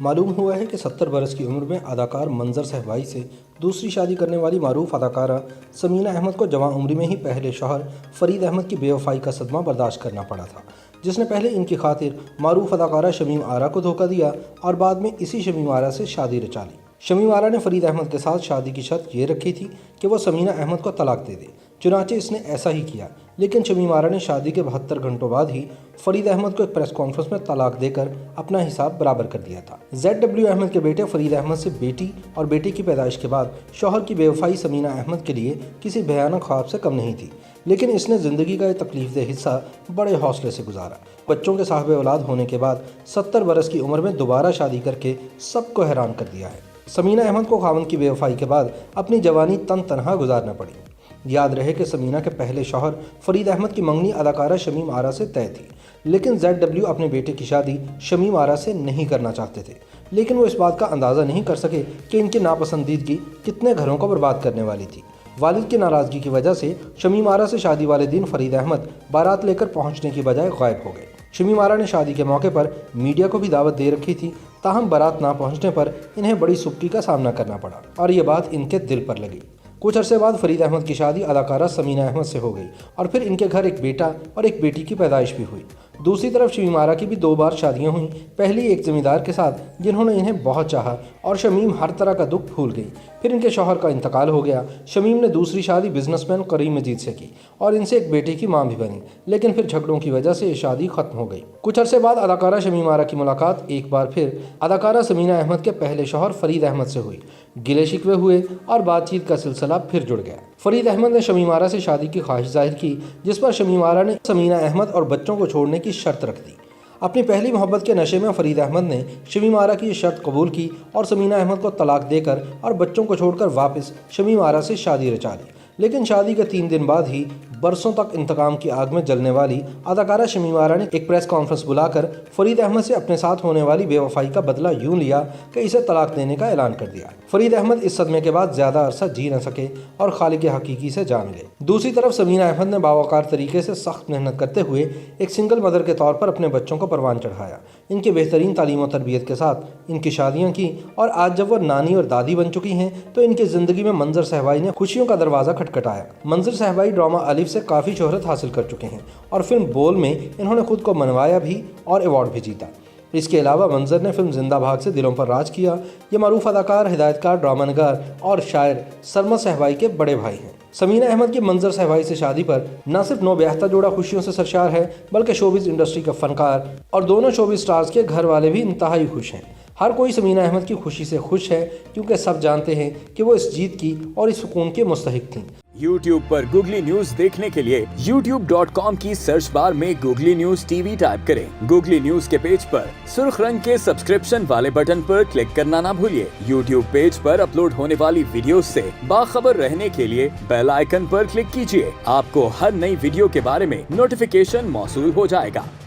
معلوم ہوا ہے کہ 70 برس کی عمر میں اداکار منظر صاحبائی سے دوسری شادی کرنے والی معروف اداکارہ ثمینہ احمد کو جوان عمری میں ہی پہلے شوہر فرید احمد کی بے وفائی کا صدمہ برداشت کرنا پڑا تھا، جس نے پہلے ان کی خاطر معروف اداکارہ شمیم آرا کو دھوکہ دیا اور بعد میں اسی شمیم آرا سے شادی رچا لی۔ شمیم آرا نے فرید احمد کے ساتھ شادی کی شرط یہ رکھی تھی کہ وہ ثمینہ احمد کو طلاق دے دے، چنانچہ اس نے ایسا ہی کیا، لیکن شمیم آرا نے شادی کے 72 گھنٹوں بعد ہی فرید احمد کو ایک پریس کانفرنس میں طلاق دے کر اپنا حساب برابر کر دیا تھا۔ ZW احمد کے بیٹے فرید احمد سے بیٹی اور بیٹے کی پیدائش کے بعد شوہر کی بے وفائی ثمینہ احمد کے لیے کسی بھیانک خواب سے کم نہیں تھی، لیکن اس نے زندگی کا یہ تکلیف دہ حصہ بڑے حوصلے سے گزارا۔ بچوں کے صاحب اولاد ہونے کے بعد 70 برس کی عمر میں دوبارہ شادی کر کے سب کو حیران کر دیا ہے۔ ثمینہ احمد کو خاوند کی بے وفائی کے بعد اپنی جوانی تنہا گزارنا پڑی۔ یاد رہے کہ ثمینہ کے پہلے شوہر فرید احمد کی منگنی اداکارہ شمیم آرا سے طے تھی، لیکن ZW اپنے بیٹے کی شادی شمیم آرا سے نہیں کرنا چاہتے تھے، لیکن وہ اس بات کا اندازہ نہیں کر سکے کہ ان کی ناپسندیدگی کتنے گھروں کو برباد کرنے والی تھی۔ والد کی ناراضگی کی وجہ سے شمیم آرا سے شادی والے دن فرید احمد بارات لے کر پہنچنے کی بجائے غائب ہو گئے۔ شمیم آرا نے شادی کے موقع پر میڈیا کو بھی دعوت دے رکھی تھی، تاہم بارات نہ پہنچنے پر انہیں بڑی سستی کا سامنا کرنا پڑا اور یہ بات ان کے دل پر لگی۔ کچھ عرصے بعد فرید احمد کی شادی اداکارہ ثمینہ احمد سے ہو گئی اور پھر ان کے گھر ایک بیٹا اور ایک بیٹی کی پیدائش بھی ہوئی۔ دوسری طرف شمیم آرا کی بھی 2 بار شادیاں ہوئیں، پہلی ایک زمیندار کے ساتھ جنہوں نے انہیں بہت چاہا اور شمیم ہر طرح کا دکھ بھول گئی۔ پھر ان کے شوہر کا انتقال ہو گیا۔ شمیم نے دوسری شادی بزنس مین کریم مجید سے کی اور ان سے ایک بیٹے کی ماں بھی بنی، لیکن پھر جھگڑوں کی وجہ سے یہ شادی ختم ہو گئی۔ کچھ عرصے بعد اداکارہ شمیم آرا کی ملاقات ایک بار پھر اداکارہ ثمینہ احمد کے پہلے شوہر فرید احمد سے ہوئی، گلے شکوے ہوئے اور بات چیت کا سلسلہ پھر جڑ گیا۔ فرید احمد نے شمیم آرا سے شادی کی خواہش ظاہر کی، جس پر شمیم آرا نے ثمینہ احمد اور بچوں کو چھوڑنے کی شرط رکھ دی۔ اپنی پہلی محبت کے نشے میں فرید احمد نے شمیم آرا کی یہ شرط قبول کی اور ثمینہ احمد کو طلاق دے کر اور بچوں کو چھوڑ کر واپس شمیم آرا سے شادی رچا لی۔ لیکن شادی کے 3 دن بعد ہی برسوں تک انتقام کی آگ میں جلنے والی اداکارہ شمیم آرا نے ایک پریس کانفرنس بلا کر فرید احمد سے اپنے ساتھ ہونے والی بے وفائی کا بدلہ یوں لیا کہ اسے طلاق دینے کا اعلان کر دیا۔ فرید احمد اس صدمے کے بعد زیادہ عرصہ جی نہ سکے اور خالق حقیقی سے جا ملے۔ دوسری طرف ثمینہ احمد نے باوقار طریقے سے سخت محنت کرتے ہوئے ایک سنگل مدر کے طور پر اپنے بچوں کو پروان چڑھایا، ان کی بہترین تعلیم و تربیت کے ساتھ ان کی شادیاں کی، اور آج جب وہ نانی اور دادی بن چکی ہیں تو ان کی زندگی میں منظر صاحبائی نے خوشیوں کا دروازہ کھٹکھٹایا۔ منظر صاحبائی ڈرامہ الف سے کافی شہرت حاصل کر چکے ہیں اور فلم بول میں انہوں نے خود کو منوایا بھی اور ایوارڈ بھی جیتا۔ اس کے علاوہ منظر نے فلم زندہ بھاگ سے دلوں پر راج کیا۔ یہ معروف اداکار، ہدایت کار، ڈرامہ نگار اور شاعر سرمد صاحبائی کے بڑے بھائی ہیں۔ ثمینہ احمد کی منظر صاحبائی سے شادی پر نہ صرف نو بیاہتا جوڑا خوشیوں سے سرشار ہے، بلکہ شوبز انڈسٹری کا فنکار اور دونوں شوبز سٹارز کے گھر والے بھی انتہائی خوش ہیں۔ ہر کوئی ثمینہ احمد کی خوشی سے خوش ہے، کیونکہ سب جانتے ہیں کہ وہ اس جیت کی اور اس سکون کے مستحق تھیں۔ YouTube پر گوگلی نیوز دیکھنے کے لیے youtube.com کی سرچ بار میں گوگلی نیوز TV ٹائپ کریں۔ گوگلی نیوز کے پیج پر سرخ رنگ کے سبسکرپشن والے بٹن پر کلک کرنا نہ بھولیے۔ YouTube پیج پر اپلوڈ ہونے والی ویڈیوز سے باخبر رہنے کے لیے بیل آئیکن پر کلک کیجیے۔ آپ کو ہر نئی ویڈیو کے بارے میں نوٹیفیکیشن موصول ہو جائے گا۔